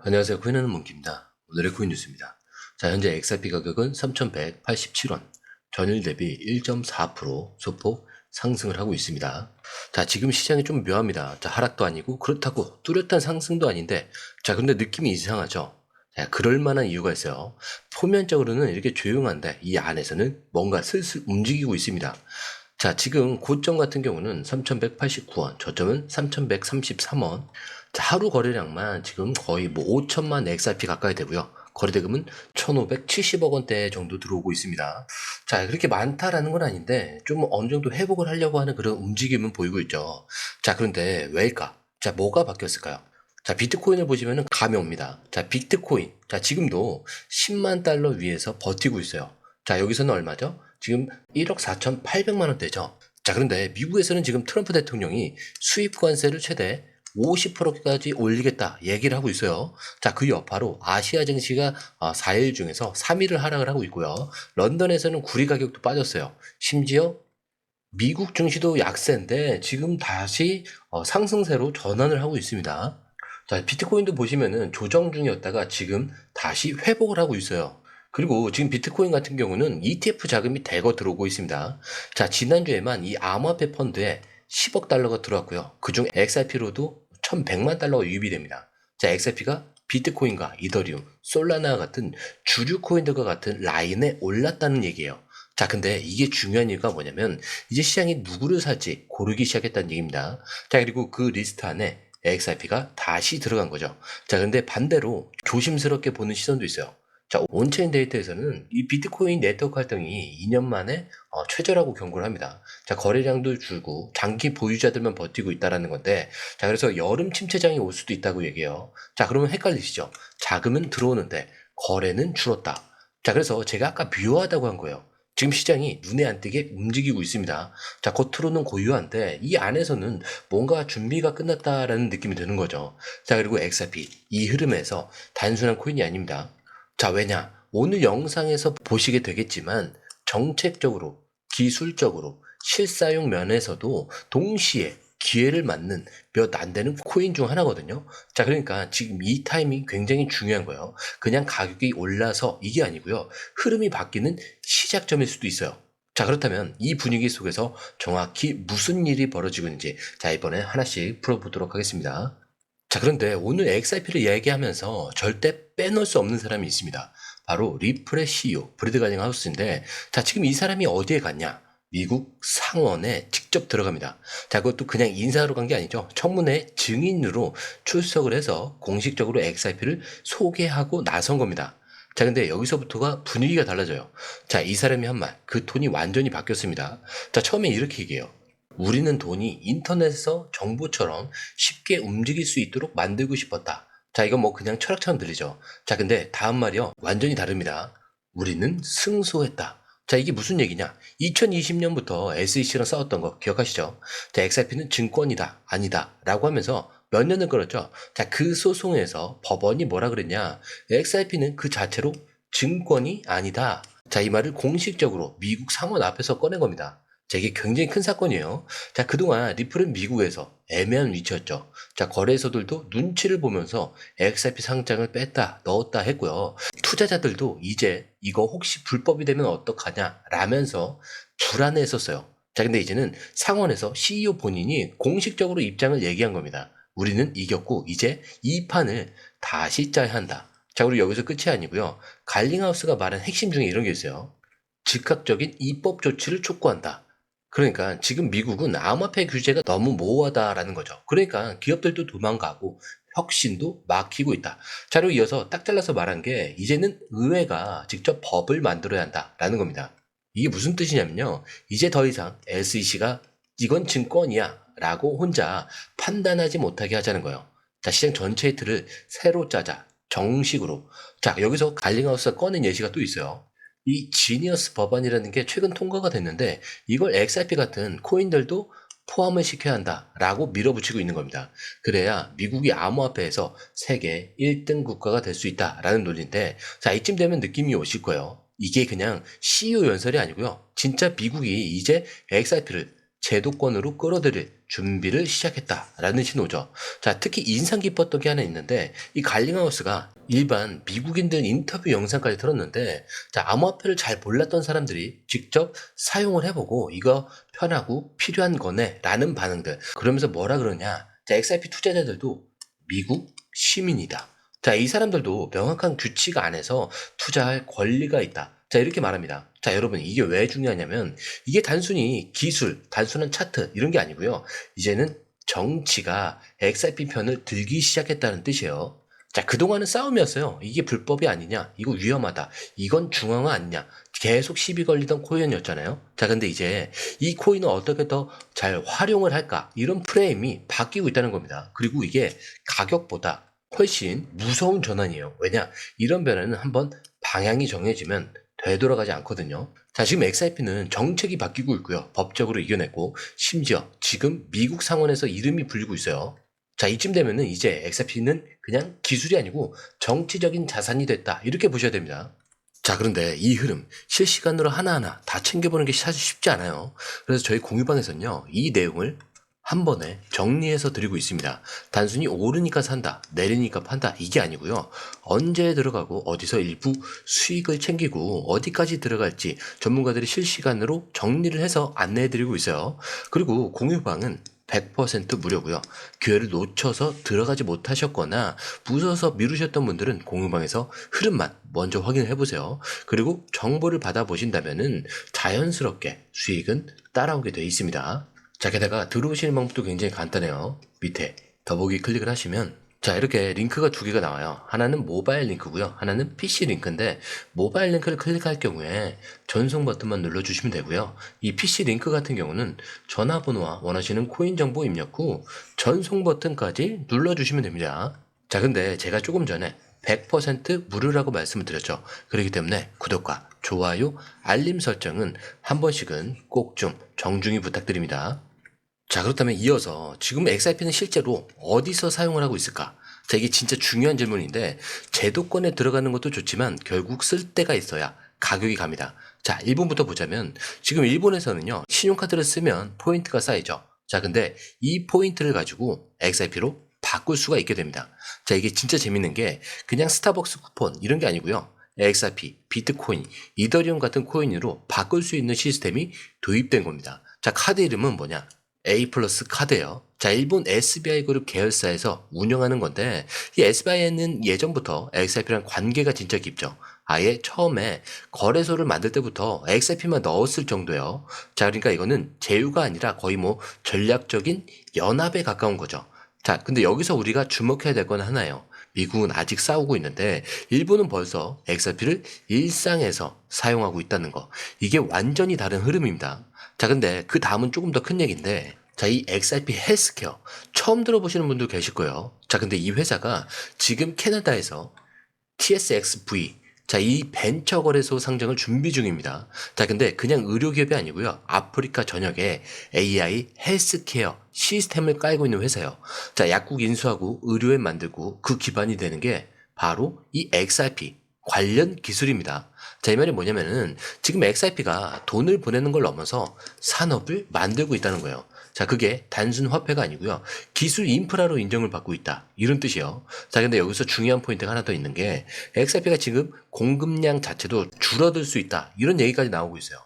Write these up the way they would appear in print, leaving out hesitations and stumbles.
안녕하세요. 코인하는 몽키입니다. 오늘의 코인 뉴스입니다. 자, 현재 XRP 가격은 3,187원, 전일 대비 1.4% 소폭 상승을 하고 있습니다. 자, 지금 시장이 좀 묘합니다. 자, 하락도 아니고 그렇다고 뚜렷한 상승도 아닌데, 자, 근데 느낌이 이상하죠? 자, 그럴 만한 이유가 있어요. 표면적으로는 이렇게 조용한데 이 안에서는 뭔가 슬슬 움직이고 있습니다. 자, 지금 고점 같은 경우는 3,189원, 저점은 3,133원. 자, 하루 거래량만 지금 거의 뭐 5천만 XRP 가까이 되고요. 거래대금은 1,570억 원대 정도 들어오고 있습니다. 자, 그렇게 많다라는 건 아닌데 좀 어느 정도 회복을 하려고 하는 그런 움직임은 보이고 있죠. 자, 그런데 왜일까? 자, 뭐가 바뀌었을까요? 자, 비트코인을 보시면 감이 옵니다. 자, 비트코인. 자, 지금도 10만 달러 위에서 버티고 있어요. 자, 여기서는 얼마죠? 지금 1억 4,800만 원대죠. 자, 그런데 미국에서는 지금 트럼프 대통령이 수입 관세를 최대 50%까지 올리겠다 얘기를 하고 있어요. 자, 그 여파로 아시아 증시가 4일 중에서 3일을 하락을 하고 있고요. 런던에서는 구리 가격도 빠졌어요. 심지어 미국 증시도 약세인데 지금 다시 상승세로 전환을 하고 있습니다. 자, 비트코인도 보시면은 조정 중이었다가 지금 다시 회복을 하고 있어요. 그리고 지금 비트코인 같은 경우는 ETF 자금이 대거 들어오고 있습니다. 자, 지난주에만 이 암호화폐 펀드에 10억 달러가 들어왔고요. 그중 XRP로도 1,100만 달러가 유입이 됩니다. 자, XRP가 비트코인과 이더리움, 솔라나 같은 주류 코인들과 같은 라인에 올랐다는 얘기예요. 자, 근데 이게 중요한 이유가 뭐냐면 이제 시장이 누구를 살지 고르기 시작했다는 얘기입니다. 자, 그리고 그 리스트 안에 XRP가 다시 들어간 거죠. 자, 근데 반대로 조심스럽게 보는 시선도 있어요. 자, 온체인 데이터에서는 이 비트코인 네트워크 활동이 2년 만에 최저라고 경고를 합니다. 자, 거래량도 줄고 장기 보유자들만 버티고 있다라는 건데, 자, 그래서 여름 침체장이 올 수도 있다고 얘기해요. 자, 그러면 헷갈리시죠? 자금은 들어오는데 거래는 줄었다. 자, 그래서 제가 아까 묘하다고 한 거예요. 지금 시장이 눈에 안 띄게 움직이고 있습니다. 자, 겉으로는 고요한데 이 안에서는 뭔가 준비가 끝났다라는 느낌이 드는 거죠. 자, 그리고 XRP 이 흐름에서 단순한 코인이 아닙니다. 자, 왜냐? 오늘 영상에서 보시게 되겠지만 정책적으로, 기술적으로, 실사용 면에서도 동시에 기회를 맞는 몇 안 되는 코인 중 하나거든요. 자, 그러니까 지금 이 타이밍이 굉장히 중요한 거예요. 그냥 가격이 올라서 이게 아니고요. 흐름이 바뀌는 시작점일 수도 있어요. 자, 그렇다면 이 분위기 속에서 정확히 무슨 일이 벌어지고 있는지 자, 이번에 하나씩 풀어보도록 하겠습니다. 자, 그런데 오늘 XRP를 이야기하면서 절대 빼놓을 수 없는 사람이 있습니다. 바로 리플의 CEO 브래드 갈링하우스인데, 자, 지금 이 사람이 어디에 갔냐? 미국 상원에 직접 들어갑니다. 자, 그것도 그냥 인사하러 간 게 아니죠. 청문회 증인으로 출석을 해서 공식적으로 XRP를 소개하고 나선 겁니다. 자, 근데 여기서부터가 분위기가 달라져요. 자, 이 사람이 한 말, 그 톤이 완전히 바뀌었습니다. 자, 처음에 이렇게 얘기해요. 우리는 돈이 인터넷에서 정보처럼 쉽게 움직일 수 있도록 만들고 싶었다. 자, 이건 뭐 그냥 철학처럼 들리죠. 자, 근데 다음 말이요. 완전히 다릅니다. 우리는 승소했다. 자, 이게 무슨 얘기냐? 2020년부터 SEC랑 싸웠던 거 기억하시죠? 자, XRP는 증권이다, 아니다, 라고 하면서 몇 년을 끌었죠? 자, 그 소송에서 법원이 뭐라 그랬냐? XRP는 그 자체로 증권이 아니다. 자, 이 말을 공식적으로 미국 상원 앞에서 꺼낸 겁니다. 자, 이게 굉장히 큰 사건이에요. 자, 그동안 리플은 미국에서 애매한 위치였죠. 자, 거래소들도 눈치를 보면서 XRP 상장을 뺐다, 넣었다 했고요. 투자자들도 이제 이거 혹시 불법이 되면 어떡하냐, 라면서 불안해했었어요. 자, 근데 이제는 상원에서 CEO 본인이 공식적으로 입장을 얘기한 겁니다. 우리는 이겼고, 이제 이 판을 다시 짜야 한다. 자, 그리고 여기서 끝이 아니고요. 갈링하우스가 말한 핵심 중에 이런 게 있어요. 즉각적인 입법 조치를 촉구한다. 그러니까 지금 미국은 암호화폐 규제가 너무 모호하다라는 거죠. 그러니까 기업들도 도망가고 혁신도 막히고 있다. 자료 이어서 딱 잘라서 말한 게 이제는 의회가 직접 법을 만들어야 한다라는 겁니다. 이게 무슨 뜻이냐면요. 이제 더 이상 SEC가 이건 증권이야 라고 혼자 판단하지 못하게 하자는 거예요. 자, 시장 전체의 틀을 새로 짜자. 정식으로. 자, 여기서 갈링하우스가 꺼낸 예시가 또 있어요. 이 지니어스 법안이라는 게 최근 통과가 됐는데 이걸 XRP 같은 코인들도 포함을 시켜야 한다라고 밀어붙이고 있는 겁니다. 그래야 미국이 암호화폐에서 세계 1등 국가가 될 수 있다라는 논리인데, 자, 이쯤 되면 느낌이 오실 거예요. 이게 그냥 CEO 연설이 아니고요. 진짜 미국이 이제 XRP를 제도권으로 끌어들일 준비를 시작했다라는 신호죠. 자, 특히 인상 깊었던 게 하나 있는데 이 갈링하우스가 일반 미국인들 인터뷰 영상까지 들었는데 자, 암호화폐를 잘 몰랐던 사람들이 직접 사용을 해보고 이거 편하고 필요한 거네 라는 반응들. 그러면서 뭐라 그러냐, 자, XRP 투자자들도 미국 시민이다. 자, 이 사람들도 명확한 규칙 안에서 투자할 권리가 있다. 자, 이렇게 말합니다. 자, 여러분, 이게 왜 중요하냐면 이게 단순히 기술, 단순한 차트 이런 게 아니고요. 이제는 정치가 XRP 편을 들기 시작했다는 뜻이에요. 자, 그동안은 싸움이었어요. 이게 불법이 아니냐, 이거 위험하다, 이건 중앙화 아니냐, 계속 시비 걸리던 코인이었잖아요. 자, 근데 이제 이 코인을 어떻게 더 잘 활용을 할까, 이런 프레임이 바뀌고 있다는 겁니다. 그리고 이게 가격보다 훨씬 무서운 전환이에요. 왜냐? 이런 변화는 한번 방향이 정해지면 되돌아가지 않거든요. 자, 지금 XRP는 정책이 바뀌고 있고요. 법적으로 이겨냈고, 심지어 지금 미국 상원에서 이름이 불리고 있어요. 자, 이쯤 되면은 이제 XRP는 그냥 기술이 아니고 정치적인 자산이 됐다, 이렇게 보셔야 됩니다. 자, 그런데 이 흐름 실시간으로 하나하나 다 챙겨보는 게 사실 쉽지 않아요. 그래서 저희 공유방에서는요, 이 내용을 한 번에 정리해서 드리고 있습니다. 단순히 오르니까 산다, 내리니까 판다, 이게 아니고요. 언제 들어가고 어디서 일부 수익을 챙기고 어디까지 들어갈지 전문가들이 실시간으로 정리를 해서 안내해드리고 있어요. 그리고 공유방은 100% 무료고요. 기회를 놓쳐서 들어가지 못하셨거나 무서워서 미루셨던 분들은 공유방에서 흐름만 먼저 확인을 해보세요. 그리고 정보를 받아보신다면은 자연스럽게 수익은 따라오게 되어 있습니다. 자, 게다가 들어오시는 방법도 굉장히 간단해요. 밑에 더보기 클릭을 하시면 자, 이렇게 링크가 두 개가 나와요. 하나는 모바일 링크고요. 하나는 PC 링크인데 모바일 링크를 클릭할 경우에 전송 버튼만 눌러주시면 되고요. 이 PC 링크 같은 경우는 전화번호와 원하시는 코인 정보 입력 후 전송 버튼까지 눌러주시면 됩니다. 자, 근데 제가 조금 전에 100% 무료라고 말씀을 드렸죠. 그렇기 때문에 구독과 좋아요, 알림 설정은 한 번씩은 꼭 좀 정중히 부탁드립니다. 자, 그렇다면 이어서 지금 XRP는 실제로 어디서 사용을 하고 있을까? 자, 이게 진짜 중요한 질문인데 제도권에 들어가는 것도 좋지만 결국 쓸 데가 있어야 가격이 갑니다. 자, 일본부터 보자면 지금 일본에서는요, 신용카드를 쓰면 포인트가 쌓이죠. 자, 근데 이 포인트를 가지고 XRP로 바꿀 수가 있게 됩니다. 자, 이게 진짜 재밌는 게 그냥 스타벅스 쿠폰 이런 게 아니고요. XRP, 비트코인, 이더리움 같은 코인으로 바꿀 수 있는 시스템이 도입된 겁니다. 자, 카드 이름은 뭐냐? A 플러스 카드예요. 자, 일본 SBI 그룹 계열사에서 운영하는 건데 이 SBI는 예전부터 XRP랑 관계가 진짜 깊죠. 아예 처음에 거래소를 만들 때부터 XRP만 넣었을 정도예요. 자, 그러니까 이거는 제휴가 아니라 거의 뭐 전략적인 연합에 가까운 거죠. 자, 근데 여기서 우리가 주목해야 될 건 하나예요. 미국은 아직 싸우고 있는데 일본은 벌써 XRP를 일상에서 사용하고 있다는 거. 이게 완전히 다른 흐름입니다. 자, 근데 그 다음은 조금 더 큰 얘기인데 자, 이 XRP 헬스케어 처음 들어보시는 분도 계실 거예요. 자, 근데 이 회사가 지금 캐나다에서 TSXV, 자, 이 벤처 거래소 상장을 준비 중입니다. 자, 근데 그냥 의료 기업이 아니고요. 아프리카 전역에 AI 헬스케어 시스템을 깔고 있는 회사예요. 자, 약국 인수하고 의료앱 만들고 그 기반이 되는 게 바로 이 XRP 관련 기술입니다. 자, 이 말이 뭐냐면은 지금 XRP가 돈을 보내는 걸 넘어서 산업을 만들고 있다는 거예요. 자, 그게 단순 화폐가 아니고요. 기술 인프라로 인정을 받고 있다, 이런 뜻이에요. 자, 근데 여기서 중요한 포인트가 하나 더 있는 게 XRP가 지금 공급량 자체도 줄어들 수 있다, 이런 얘기까지 나오고 있어요.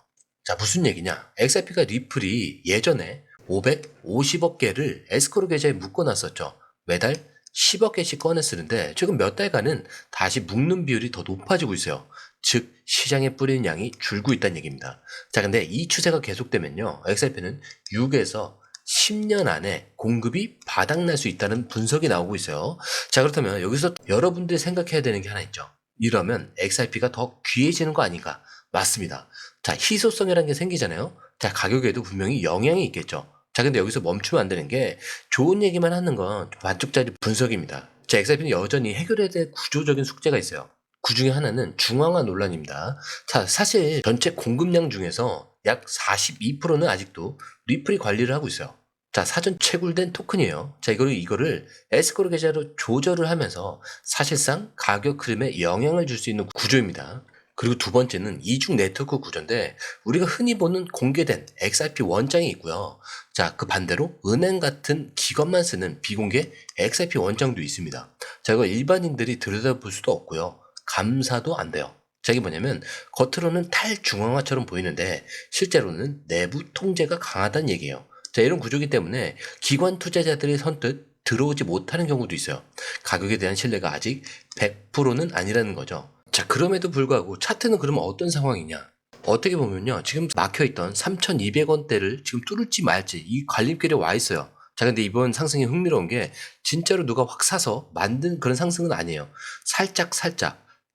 자, 무슨 얘기냐? XRP가 리플이 예전에 550억 개를 에스크로 계좌에 묶어놨었죠. 매달 10억 개씩 꺼내 쓰는데 최근 몇 달간은 다시 묶는 비율이 더 높아지고 있어요. 즉 시장에 뿌리는 양이 줄고 있다는 얘기입니다. 자, 근데 이 추세가 계속되면요, XRP는 6에서 10년 안에 공급이 바닥날 수 있다는 분석이 나오고 있어요. 자, 그렇다면 여기서 여러분들이 생각해야 되는 게 하나 있죠. 이러면 XRP가 더 귀해지는 거 아닌가? 맞습니다. 자, 희소성이라는 게 생기잖아요. 자, 가격에도 분명히 영향이 있겠죠. 자, 근데 여기서 멈추면 안 되는 게 좋은 얘기만 하는 건 반쪽짜리 분석입니다. 자, XRP는 여전히 해결해야 될 구조적인 숙제가 있어요. 그 중에 하나는 중앙화 논란입니다. 자, 사실 전체 공급량 중에서 약 42%는 아직도 리플이 관리를 하고 있어요. 자, 사전 채굴된 토큰이에요. 자, 이거를 에스크로 계좌로 조절을 하면서 사실상 가격 흐름에 영향을 줄 수 있는 구조입니다. 그리고 두 번째는 이중 네트워크 구조인데 우리가 흔히 보는 공개된 XRP 원장이 있고요. 자, 그 반대로 은행 같은 기관만 쓰는 비공개 XRP 원장도 있습니다. 자, 이거 일반인들이 들여다볼 수도 없고요. 감사도 안 돼요. 자, 이게 뭐냐면 겉으로는 탈중앙화처럼 보이는데 실제로는 내부 통제가 강하다는 얘기예요. 자, 이런 구조이기 때문에 기관 투자자들이 선뜻 들어오지 못하는 경우도 있어요. 가격에 대한 신뢰가 아직 100%는 아니라는 거죠. 자, 그럼에도 불구하고 차트는 그러면 어떤 상황이냐? 어떻게 보면요, 지금 막혀있던 3,200원대를 지금 뚫을지 말지 이 갈림길에 와 있어요. 자, 근데 이번 상승이 흥미로운 게 진짜로 누가 확 사서 만든 그런 상승은 아니에요. 살짝.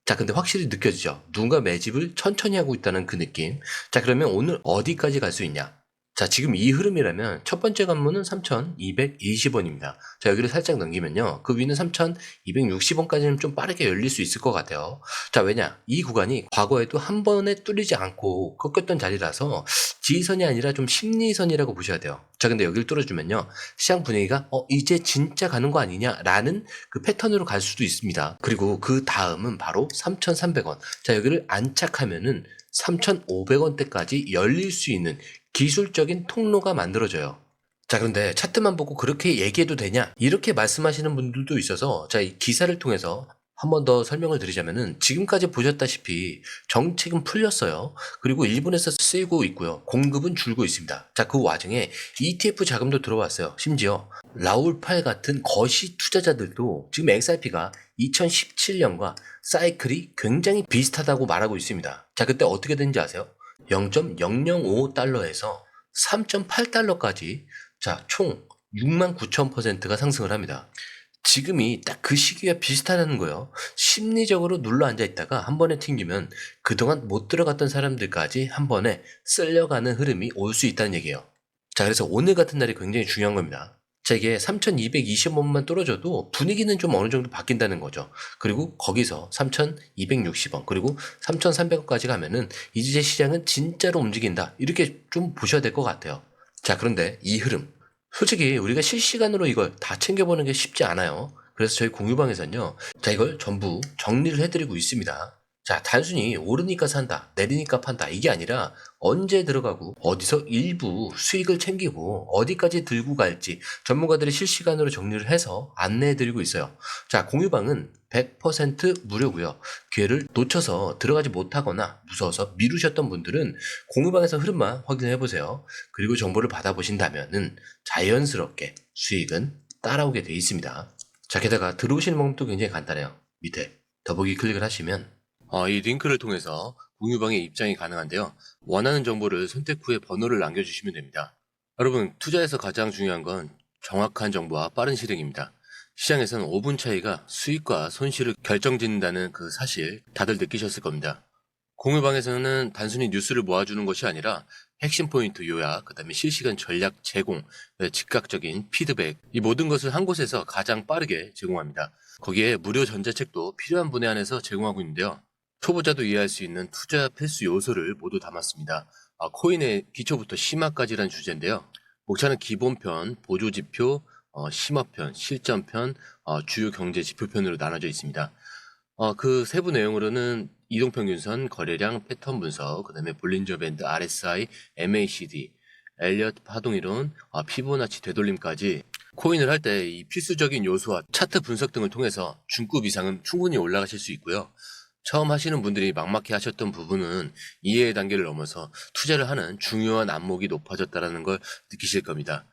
자, 근데 확실히 느껴지죠? 누군가 매집을 천천히 하고 있다는 그 느낌. 자, 그러면 오늘 어디까지 갈 수 있냐? 자, 지금 이 흐름이라면 첫 번째 관문은 3,220원입니다. 자, 여기를 살짝 넘기면요, 그 위는 3,260원까지는 좀 빠르게 열릴 수 있을 것 같아요. 자, 왜냐? 이 구간이 과거에도 한 번에 뚫리지 않고 꺾였던 자리라서 지지선이 아니라 좀 심리선이라고 보셔야 돼요. 자, 근데 여기를 뚫어주면요, 시장 분위기가 이제 진짜 가는 거 아니냐라는 그 패턴으로 갈 수도 있습니다. 그리고 그 다음은 바로 3,300원. 자, 여기를 안착하면은 3,500원대까지 열릴 수 있는 기술적인 통로가 만들어져요. 자, 그런데 차트만 보고 그렇게 얘기해도 되냐? 이렇게 말씀하시는 분들도 있어서, 자, 이 기사를 통해서 한 번 더 설명을 드리자면은 지금까지 보셨다시피 정책은 풀렸어요. 그리고 일본에서 쓰이고 있고요. 공급은 줄고 있습니다. 자, 그 와중에 ETF 자금도 들어왔어요. 심지어 라울팔 같은 거시 투자자들도 지금 XRP가 2017년과 사이클이 굉장히 비슷하다고 말하고 있습니다. 자, 그때 어떻게 됐는지 아세요? 0.005달러에서 3.8달러까지, 자, 총 69,000%가 상승을 합니다. 지금이 딱 그 시기가 비슷하다는 거예요. 심리적으로 눌러 앉아 있다가 한 번에 튕기면 그동안 못 들어갔던 사람들까지 한 번에 쓸려가는 흐름이 올 수 있다는 얘기예요. 자, 그래서 오늘 같은 날이 굉장히 중요한 겁니다. 자, 이게 3,220원만 떨어져도 분위기는 좀 어느 정도 바뀐다는 거죠. 그리고 거기서 3,260원, 그리고 3,300원까지 가면은 이제 시장은 진짜로 움직인다, 이렇게 좀 보셔야 될 것 같아요. 자, 그런데 이 흐름, 솔직히 우리가 실시간으로 이걸 다 챙겨보는 게 쉽지 않아요. 그래서 저희 공유방에서는요, 자, 이걸 전부 정리를 해드리고 있습니다. 자, 단순히 오르니까 산다, 내리니까 판다, 이게 아니라 언제 들어가고 어디서 일부 수익을 챙기고 어디까지 들고 갈지 전문가들이 실시간으로 정리를 해서 안내해드리고 있어요. 자, 공유방은 100% 무료고요. 기회를 놓쳐서 들어가지 못하거나 무서워서 미루셨던 분들은 공유방에서 흐름만 확인해보세요. 그리고 정보를 받아보신다면은 자연스럽게 수익은 따라오게 돼 있습니다. 자, 게다가 들어오시는 방법도 굉장히 간단해요. 밑에 더보기 클릭을 하시면 이 링크를 통해서 공유방에 입장이 가능한데요. 원하는 정보를 선택 후에 번호를 남겨주시면 됩니다. 여러분, 투자에서 가장 중요한 건 정확한 정보와 빠른 실행입니다. 시장에서는 5분 차이가 수익과 손실을 결정짓는다는 그 사실 다들 느끼셨을 겁니다. 공유방에서는 단순히 뉴스를 모아주는 것이 아니라 핵심 포인트 요약, 그 다음에 실시간 전략 제공, 즉각적인 피드백, 이 모든 것을 한 곳에서 가장 빠르게 제공합니다. 거기에 무료 전자책도 필요한 분에 한해서 제공하고 있는데요. 초보자도 이해할 수 있는 투자 필수 요소를 모두 담았습니다. 코인의 기초부터 심화까지란 주제인데요. 목차는 기본편, 보조지표, 심화편, 실전편, 주요 경제 지표편으로 나눠져 있습니다. 그 세부 내용으로는 이동평균선, 거래량, 패턴 분석, 그 다음에 볼린저 밴드, RSI, MACD, 엘리엇 파동이론, 피보나치 되돌림까지 코인을 할 때 이 필수적인 요소와 차트 분석 등을 통해서 중급 이상은 충분히 올라가실 수 있고요. 처음 하시는 분들이 막막해 하셨던 부분은 이해의 단계를 넘어서 투자를 하는 중요한 안목이 높아졌다는 걸 느끼실 겁니다.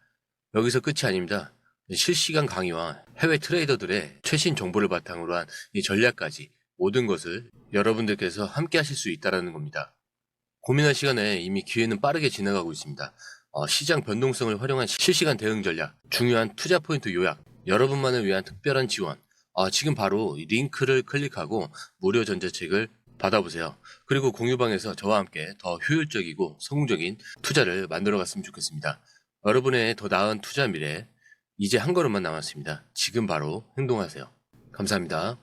여기서 끝이 아닙니다. 실시간 강의와 해외 트레이더들의 최신 정보를 바탕으로 한 이 전략까지 모든 것을 여러분들께서 함께 하실 수 있다는 겁니다. 고민할 시간에 이미 기회는 빠르게 지나가고 있습니다. 시장 변동성을 활용한 실시간 대응 전략, 중요한 투자 포인트 요약, 여러분만을 위한 특별한 지원, 지금 바로 이 링크를 클릭하고 무료 전자책을 받아보세요. 그리고 공유방에서 저와 함께 더 효율적이고 성공적인 투자를 만들어 갔으면 좋겠습니다. 여러분의 더 나은 투자 미래, 이제 한 걸음만 남았습니다. 지금 바로 행동하세요. 감사합니다.